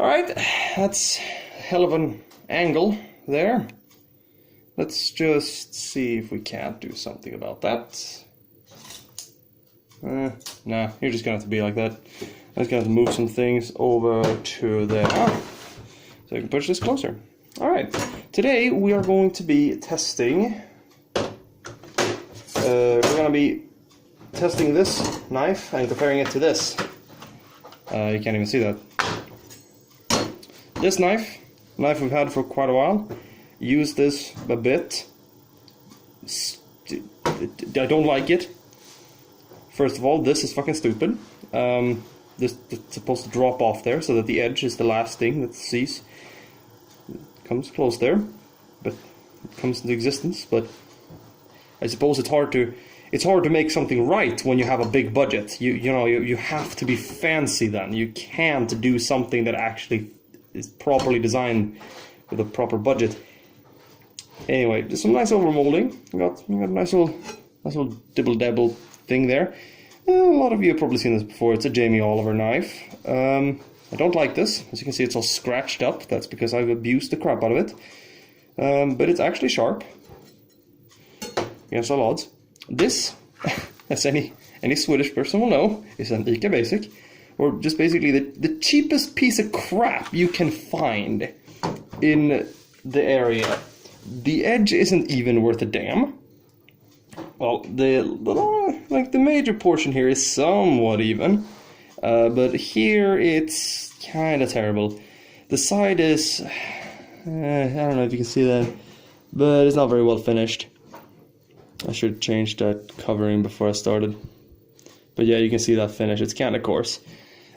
Alright, that's hell of an angle there. Let's just see if we can't do something about that. Nah, you're just gonna have to be like that. I'm just gonna have to move some things over to there. So I can push this closer. Alright, today we are going to be testing. We're gonna be testing this knife and comparing it to this. You can't even see that. This knife we've had for quite a while. Used this a bit. I don't like it. First of all, this is fucking stupid. This is supposed to drop off there so that the edge is the last thing that sees. It comes close there, but it comes into existence. But I suppose it's hard to make something right when you have a big budget. You have to be fancy then. You can't do something that actually is properly designed with a proper budget. Anyway, there's some nice overmolding. We got a nice little dibble-dabble thing there. A lot of you have probably seen this before. It's a Jamie Oliver knife. I don't like this. As you can see, it's all scratched up. That's because I've abused the crap out of it. But it's actually sharp. Against all odds. This, as any Swedish person will know, is an ICA Basic. Or just basically the cheapest piece of crap you can find in the area. The edge isn't even worth a damn. Well, the major portion here is somewhat even, but here it's kind of terrible. The side is, I don't know if you can see that, but it's not very well finished. I should change that covering before I started. But yeah, you can see that finish. It's kind of coarse.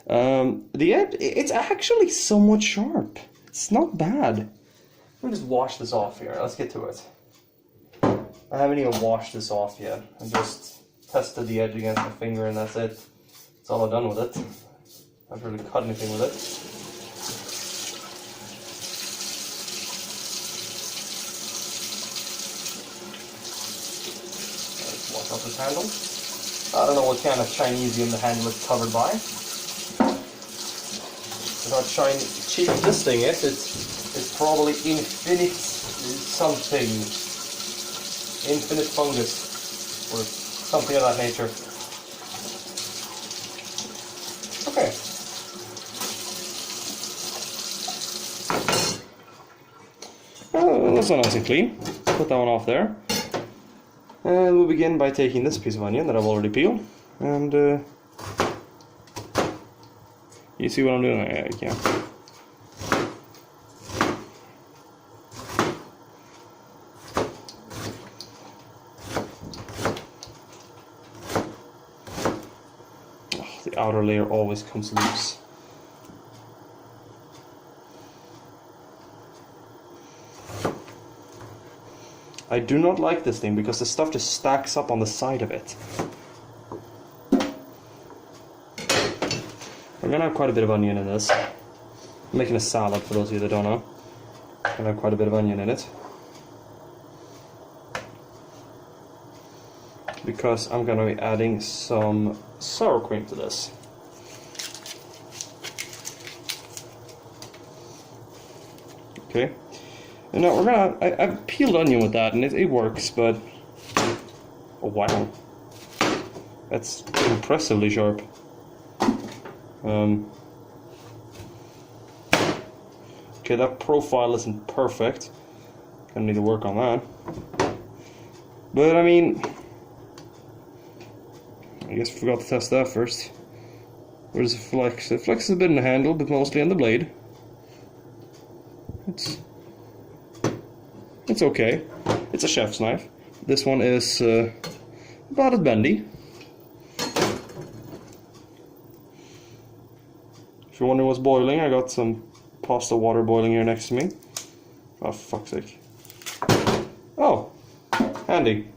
The edge, it's actually somewhat sharp. It's not bad. Let me just wash this off here. Let's get to it. I haven't even washed this off yet. I just tested the edge against my finger and that's it. That's all I've done with it. I haven't really cut anything with it. Let's wash off this handle. I don't know what kind of Chinesium the handle is covered by. How cheap this thing is, it's probably infinite something. Infinite fungus, or something of that nature. Okay. Well, that's all nice and clean. Put that one off there. And we'll begin by taking this piece of onion that I've already peeled. And, you see what I'm doing? Yeah, you can. The outer layer always comes loose. I do not like this thing because the stuff just stacks up on the side of it. We're gonna have quite a bit of onion in this. I'm making a salad for those of you that don't know. I'm gonna have quite a bit of onion in it. Because I'm going to be adding some sour cream to this. Okay, and now we're gonna. I've peeled onion with that, and it works, but oh wow, that's impressively sharp. Okay, that profile isn't perfect. Gonna need to work on that. But I mean, I guess I forgot to test that first. Where's the flex? It flexes a bit in the handle, but mostly on the blade. It's okay. It's a chef's knife. This one is about as bendy. If you're wondering what's boiling, I got some pasta water boiling here next to me. Oh, for fuck's sake. Oh, handy.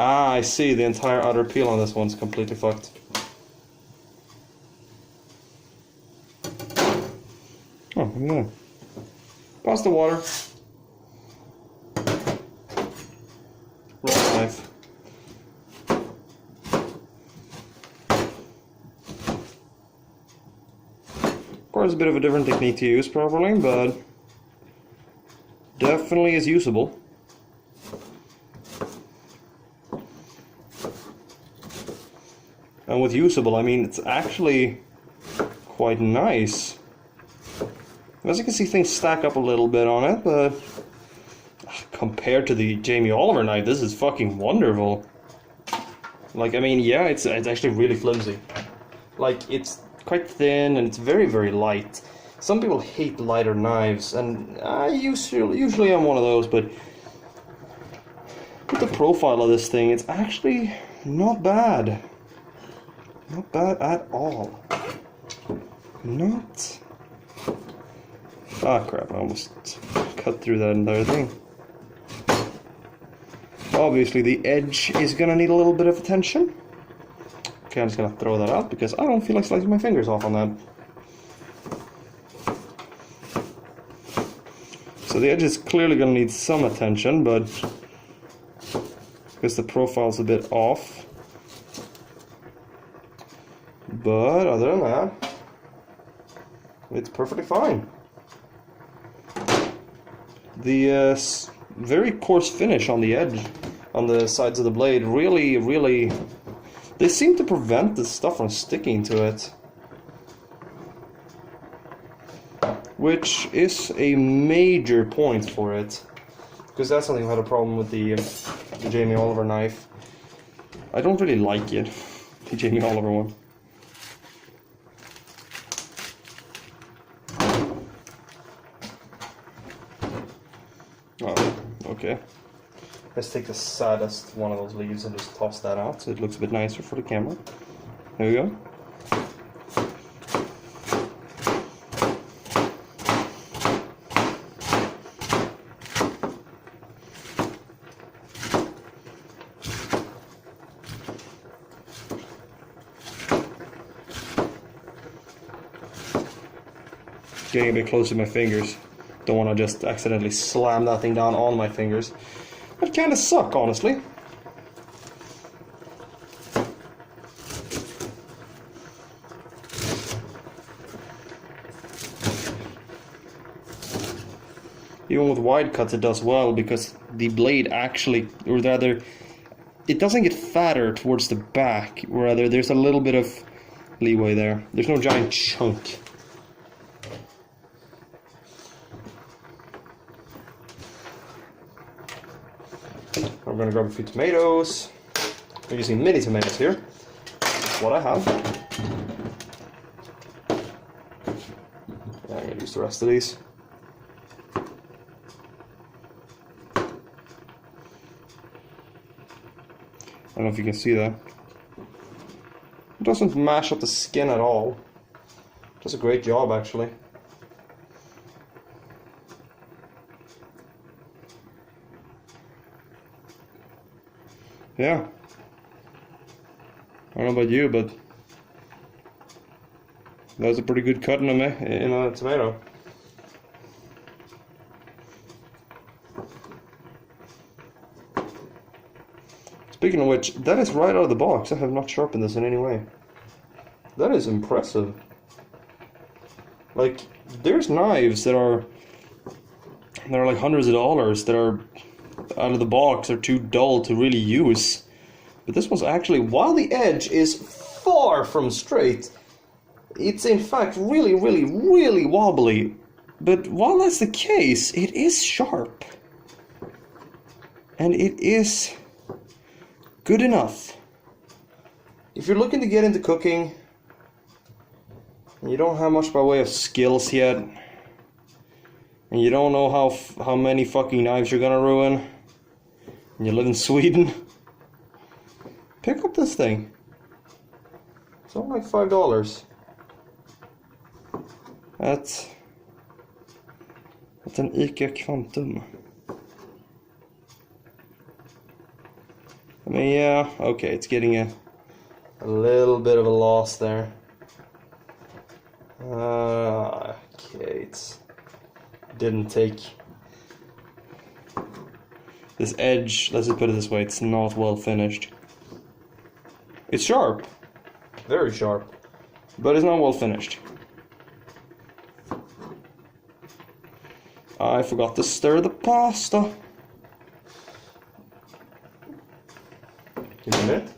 Ah, I see. The entire outer peel on this one's completely fucked. Oh, yeah. Pasta water. Roll knife. requires a bit of a different technique to use properly, but definitely is usable. And with usable, I mean it's actually quite nice. As you can see, things stack up a little bit on it, but compared to the Jamie Oliver knife, this is fucking wonderful. Like, I mean, yeah, it's actually really flimsy. Like, it's quite thin and it's very, very light. Some people hate lighter knives, and I usually am one of those, but with the profile of this thing, it's actually not bad. Not bad at all. Not... Ah, crap, I almost cut through that entire thing. Obviously, the edge is gonna need a little bit of attention. Okay, I'm just gonna throw that out because I don't feel like slicing my fingers off on that. So the edge is clearly gonna need some attention, but because the profile's a bit off. But other than that, it's perfectly fine. The very coarse finish on the edge, on the sides of the blade, really, they seem to prevent the stuff from sticking to it. Which is a major point for it. Because that's something I had a problem with the Jamie Oliver knife. I don't really like it, the Jamie Oliver one. Oh, okay. Let's take the saddest one of those leaves and just toss that out so it looks a bit nicer for the camera. There we go. Getting a bit close to my fingers. Don't want to just accidentally slam that thing down on my fingers. That kind of suck, honestly. Even with wide cuts it does well because the blade actually, or rather, it doesn't get fatter towards the back, rather there's a little bit of leeway there. There's no giant chunk. I'm going to grab a few tomatoes. I'm using mini tomatoes here. That's what I have. Yeah, I'm going to use the rest of these. I don't know if you can see that. It doesn't mash up the skin at all. It does a great job, actually. Yeah. I don't know about you, but that was a pretty good cut in a tomato. Speaking of which, that is right out of the box. I have not sharpened this in any way. That is impressive. Like, there's knives that are like hundreds of dollars that are out of the box are too dull to really use. But this one's actually, while the edge is far from straight, it's in fact really wobbly. But while that's the case, it is sharp. And it is good enough. If you're looking to get into cooking, and you don't have much by way of skills yet, and you don't know how many fucking knives you're gonna ruin, and you live in Sweden, pick up this thing. It's only like $5. That's an ICA Quantum. I mean, yeah, okay, it's getting a little bit of a loss there. Okay, it didn't take this edge, let's just put it this way, it's not well finished. It's sharp, very sharp, but it's not well finished. I forgot to stir the pasta. Give me a minute.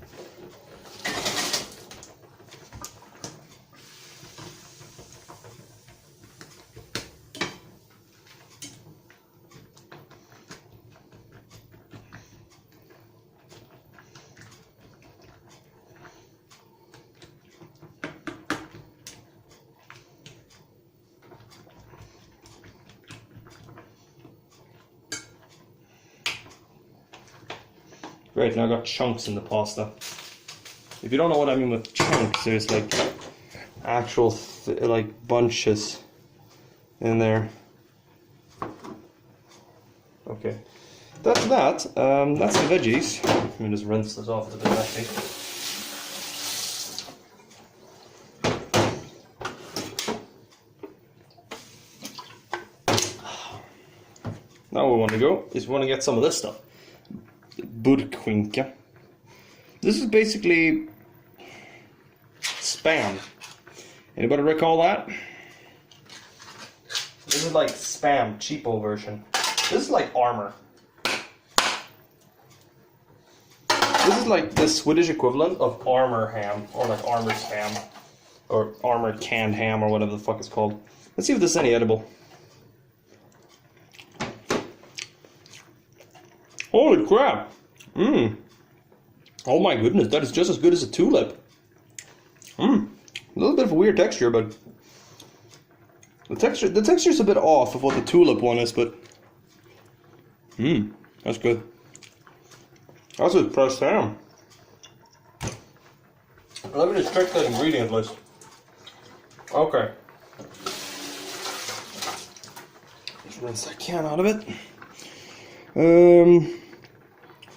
Great, now I got chunks in the pasta. If you don't know what I mean with chunks, there's like actual like bunches in there. Okay, that's that. That's the veggies. Let me just rinse this off. It's a bit messy. Now what we want to go is we want to get some of this stuff. Burkskynke. This is basically Spam. Anybody recall that? This is like Spam, cheapo version. This is like Armor. This is like the Swedish equivalent of Armor ham, or like Armor Spam, or Armor canned ham, or whatever the fuck it's called. Let's see if this is any edible. Holy crap! Mmm. Oh my goodness, that is just as good as a tulip. Mmm. A little bit of a weird texture, but the texture's a bit off of what the tulip one is, but that's good. That's with pressed ham. Let me just check the ingredient list. Okay. Just rinse that can out of it.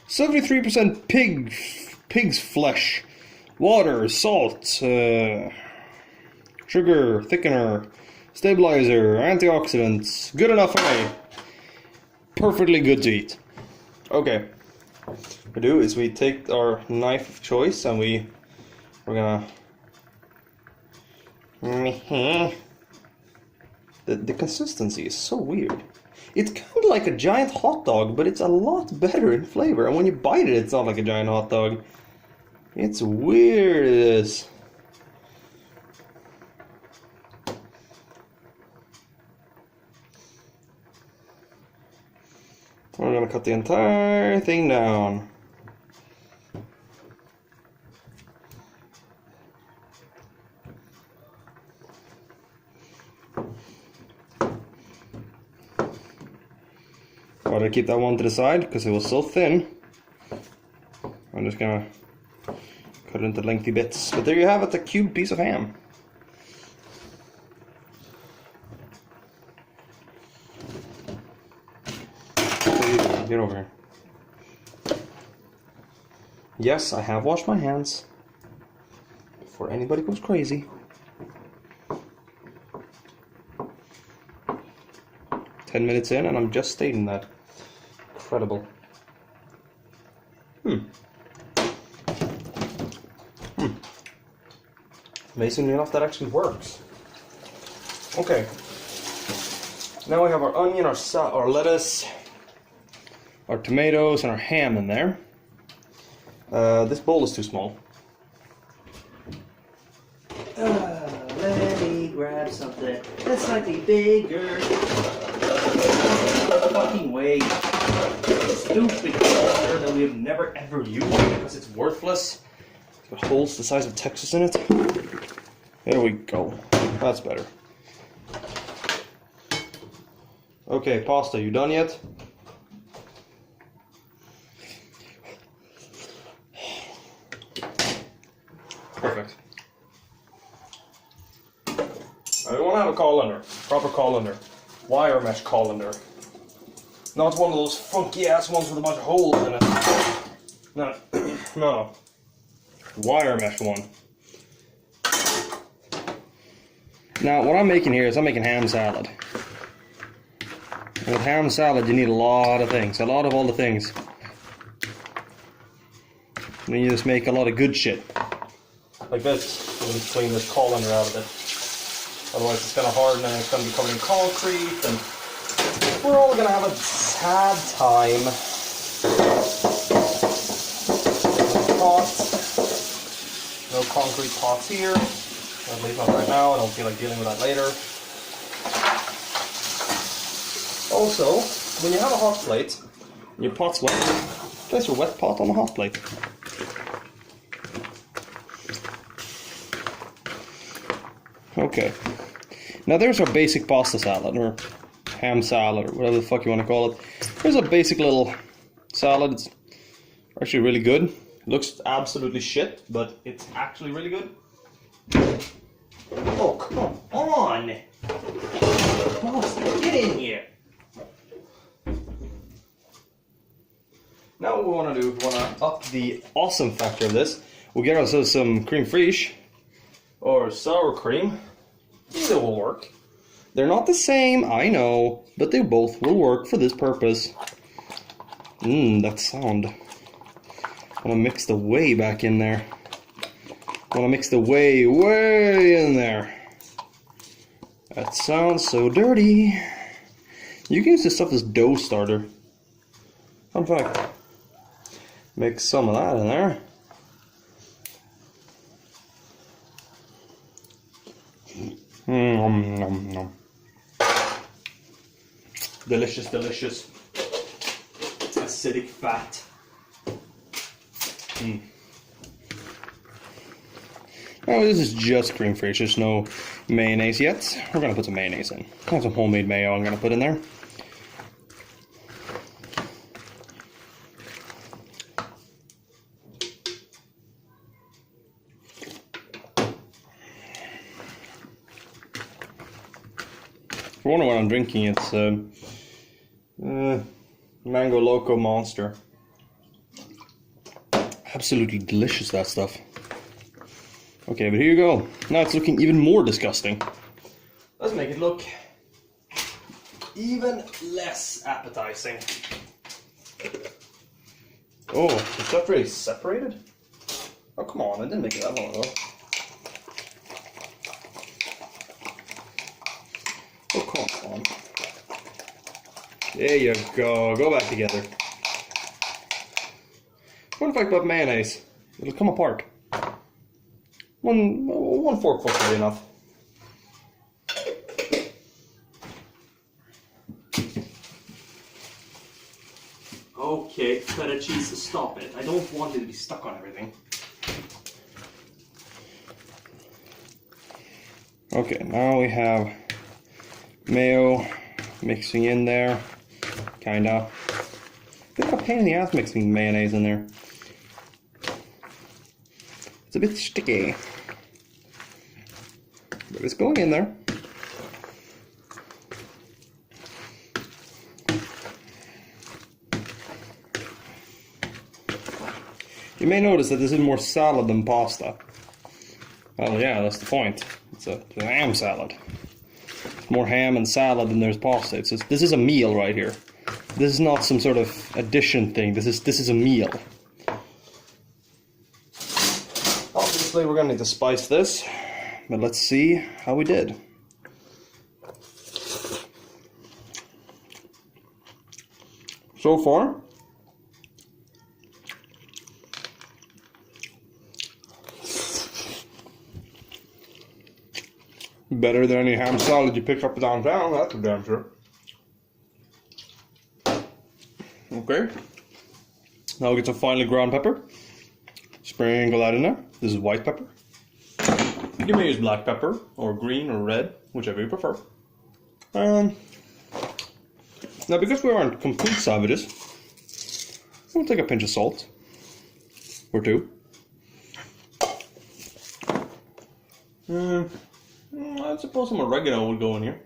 73% pig's flesh, water, salt, sugar, thickener, stabilizer, antioxidants. Good enough for me. Perfectly good to eat. Okay. What we do is we take our knife of choice and we're gonna the consistency is so weird. It's kind of like a giant hot dog, but it's a lot better in flavor. And when you bite it, it's not like a giant hot dog. It's weird, it is. We're gonna cut the entire thing down. Gotta keep that one to the side because it was so thin. I'm just gonna cut it into lengthy bits. But there you have it, a cube piece of ham. Get over here. Yes, I have washed my hands before anybody goes crazy. 10 minutes in and I'm just stating that. Incredible. Amazingly enough, that actually works. Okay. Now we have our onion, our lettuce, our tomatoes, and our ham in there. This bowl is too small. Let me grab something that's slightly bigger. No fucking way. Stupid colander that we have never ever used because it's worthless. It's got holes the size of Texas in it. There we go. That's better. Okay, pasta, you done yet? Perfect. I want to have a colander, proper colander, wire mesh colander. Not one of those funky ass ones with a bunch of holes in it. No, no. Wire mesh one. Now, what I'm making here is I'm making ham salad. And with ham salad, you need a lot of things, a lot of all the things. And then you just make a lot of good shit. Like this. I'm going to clean this colander out of it. Otherwise it's going to harden and it's going to be covered in concrete and we're all gonna have a sad time. Pots. No concrete pots here. At least not right now. I don't feel like dealing with that later. Also, when you have a hot plate, and your pot's wet, place your wet pot on the hot plate. Okay. Now there's our basic pasta salad, or ham salad, or whatever the fuck you want to call it. There's a basic little salad. It's actually really good. It looks absolutely shit, but it's actually really good. Oh, come on! Monster, get in here! Now what we want to do, we want to up the awesome factor of this. We'll get ourselves some creme fraiche, or sour cream. Either will work. They're not the same, I know, but they both will work for this purpose. That sound. I want to mix the whey back in there. I want to mix the whey way in there. That sounds so dirty. You can use this stuff as dough starter. In fact, mix some of that in there. Delicious, delicious. Acidic fat. Oh, this is just cream fraiche. There's no mayonnaise yet. We're gonna put some mayonnaise in. I have some homemade mayo I'm gonna put in there. If you wonder what I'm drinking, it's Mango Loco Monster. Absolutely delicious, that stuff. Okay, but here you go. Now it's looking even more disgusting. Let's make it look even less appetizing. Oh, is that really separated? Oh, come on, I didn't make it that long ago. Oh, come on. There you go. Go back together. What if I put mayonnaise? It'll come apart. One forkful should be enough. Okay, feta cheese, stop it. I don't want it to be stuck on everything. Okay, now we have mayo mixing in there. Kinda. Bit of a pain in the ass mixing mayonnaise in there. It's a bit sticky. But it's going in there. You may notice that this is more salad than pasta. Well, yeah, that's the point. It's a ham salad. It's more ham and salad than there's pasta. This is a meal right here. This is not some sort of addition thing. This is a meal. Obviously, we're gonna need to spice this, but let's see how we did. So far, better than any ham salad you pick up downtown, that's for damn sure. Okay, now we'll get some finely ground pepper. Sprinkle that in there. This is white pepper. You may use black pepper, or green, or red, whichever you prefer. Now, because we aren't complete savages, we'll take a pinch of salt, or two. I suppose some oregano would go in here.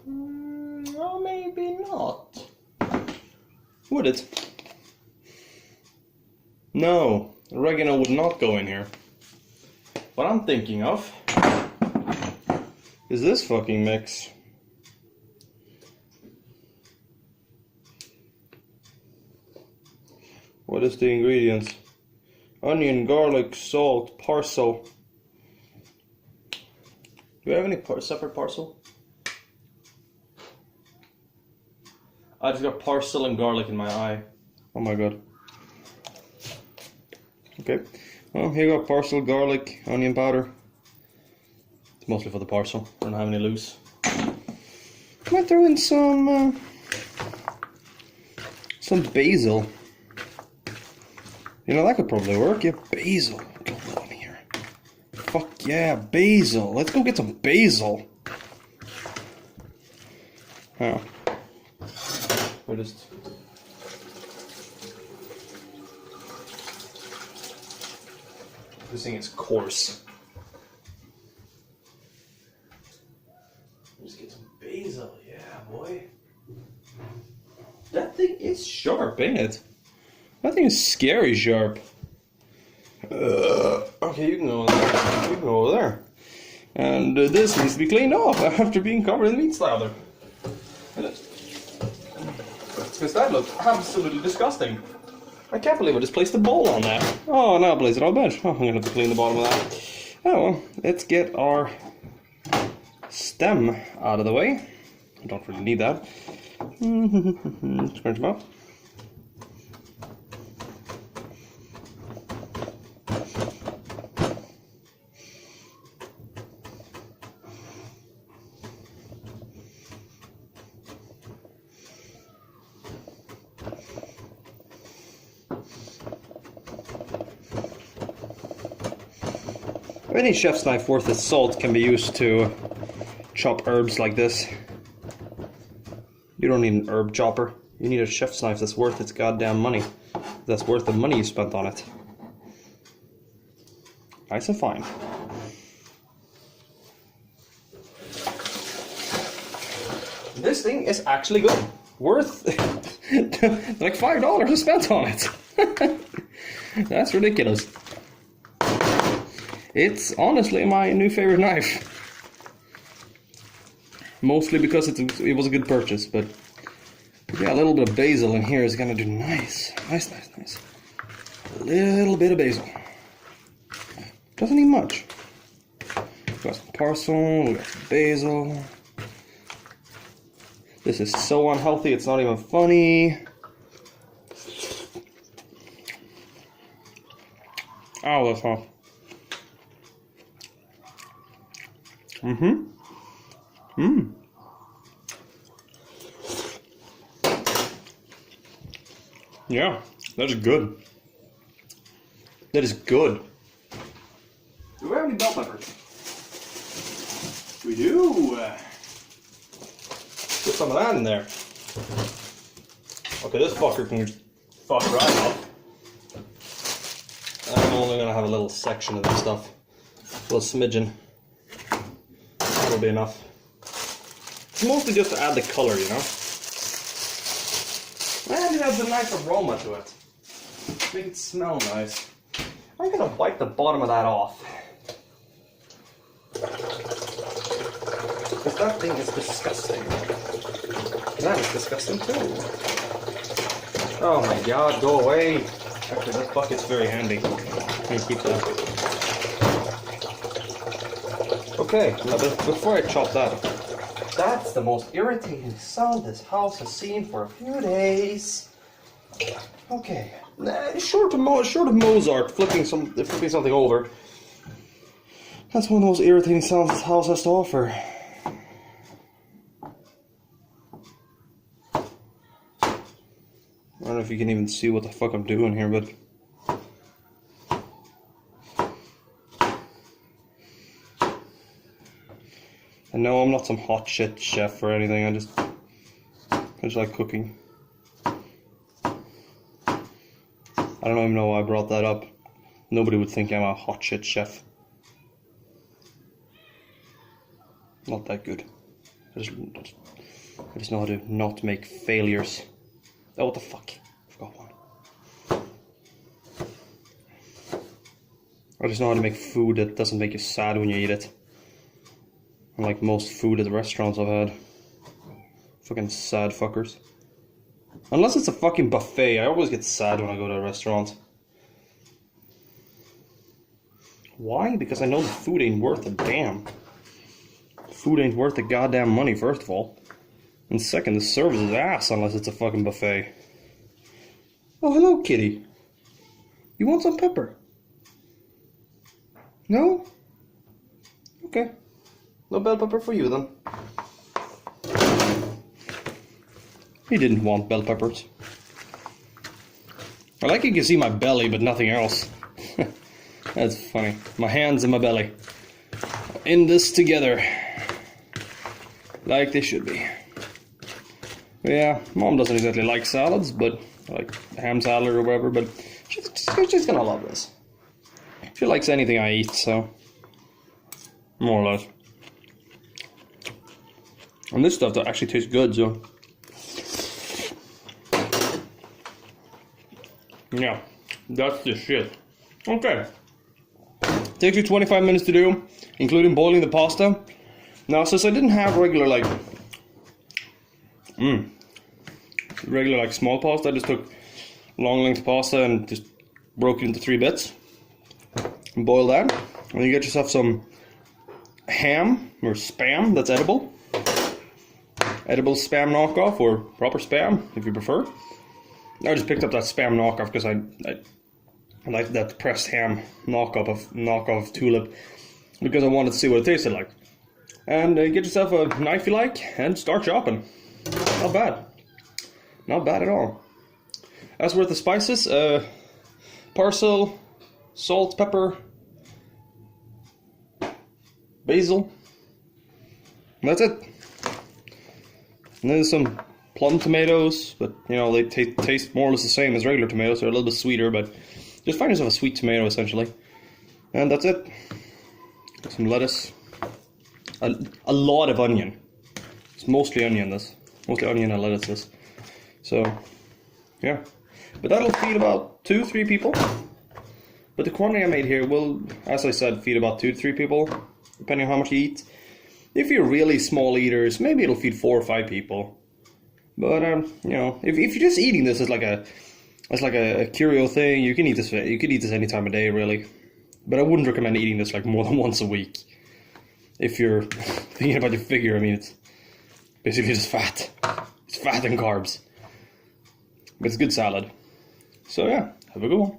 No, maybe not. Would it? No, oregano would not go in here. What I'm thinking of is this fucking mix. What is the ingredients? Onion, garlic, salt, parsley. Do we have any separate parsley? I just got parsley and garlic in my eye. Oh my god. Okay. Well, here you go, parsley, garlic, onion powder. It's mostly for the parcel. I don't have any loose. I might throw in some basil. You know, that could probably work. Yeah, basil. Go on here. Fuck yeah, basil. Let's go get some basil. Oh. I just... This thing is coarse. Just get some basil. Yeah, boy. That thing is sharp, ain't it? That thing is scary sharp. Okay, you can go over there. You can go over there. And this needs to be cleaned off after being covered in meat slather. Because that looks absolutely disgusting. I can't believe I just placed a bowl on that. Oh, now I place it on the bench. Oh, I'm going to have to clean the bottom of that. Oh, well, let's get our stem out of the way. I don't really need that. Scrunch them up. Any chef's knife worth its salt can be used to chop herbs like this. You don't need an herb chopper. You need a chef's knife that's worth its goddamn money. That's worth the money you spent on it. Nice and fine. This thing is actually good. Worth like $5 is spent on it. That's ridiculous. It's honestly my new favorite knife. Mostly because it was a good purchase, but yeah, a little bit of basil in here is gonna do nice. Nice. A little bit of basil. Doesn't need much. We got some parsley, we got some basil. This is so unhealthy, it's not even funny. Oh, that's hot. Yeah, that is good. That is good. Do we have any bell peppers? We do. Put some of that in there. Okay, this fucker can fuck right off. I'm only gonna have a little section of this stuff. A little smidgen. That'll be enough. It's mostly just to add the color, you know? And it has a nice aroma to it. Make it smell nice. I'm gonna wipe the bottom of that off. Because that thing is disgusting. That is disgusting too. Oh my god, go away. Actually, this bucket's very handy. Let me keep that. Okay, now before I chop that up, that's the most irritating sound this house has seen for a few days. Okay, short of Mozart flipping something over. That's one of the most irritating sounds this house has to offer. I don't know if you can even see what the fuck I'm doing here, but I know I'm not some hot shit chef or anything. I just like cooking. I don't even know why I brought that up. Nobody would think I'm a hot shit chef. Not that good. I just know how to not make failures. Oh, what the fuck? I forgot one. I just know how to make food that doesn't make you sad when you eat it. Unlike most food at the restaurants I've had. Fucking sad fuckers. Unless it's a fucking buffet, I always get sad when I go to a restaurant. Why? Because I know the food ain't worth a damn. Food ain't worth the goddamn money, first of all. And second, the service is ass unless it's a fucking buffet. Oh, hello, kitty. You want some pepper? No? Okay. No bell pepper for you then. He didn't want bell peppers. I like you can see my belly, but nothing else. That's funny. My hands in my belly. In this together. Like they should be. Yeah, Mom doesn't exactly like salads, but like ham salad or whatever, but she's gonna love this. She likes anything I eat, so more or less. And this stuff that actually tastes good, so yeah, that's the shit. Okay. Takes you 25 minutes to do, including boiling the pasta. Now, since I didn't have regular small pasta, I just took long length pasta and just broke it into 3 bits. And boil that. And you get yourself some ham or spam that's edible. Edible spam knockoff or proper spam if you prefer. I just picked up that spam knockoff because I like that pressed ham knockoff tulip because I wanted to see what it tasted like. And get yourself a knife you like and start chopping. Not bad. Not bad at all. As for the spices, parsley, salt, pepper, basil. And that's it. And then some plum tomatoes, but you know, they taste more or less the same as regular tomatoes. They're a little bit sweeter, but just find yourself a sweet tomato essentially. And that's it. Some lettuce. A lot of onion. It's mostly onion, this. Mostly onion and lettuce, this. So, yeah. But that'll feed about 2-3 people. But the quantity I made here will, as I said, feed about 2 to 3 people, depending on how much you eat. If you're really small eaters, maybe it'll feed 4 or 5 people. But you know, if you're just eating this as like a curio thing, you can eat this. You could eat this any time of day, really. But I wouldn't recommend eating this like more than once a week. If you're thinking about your figure, I mean, it's basically just fat. It's fat and carbs. But it's good salad. So yeah, have a good one.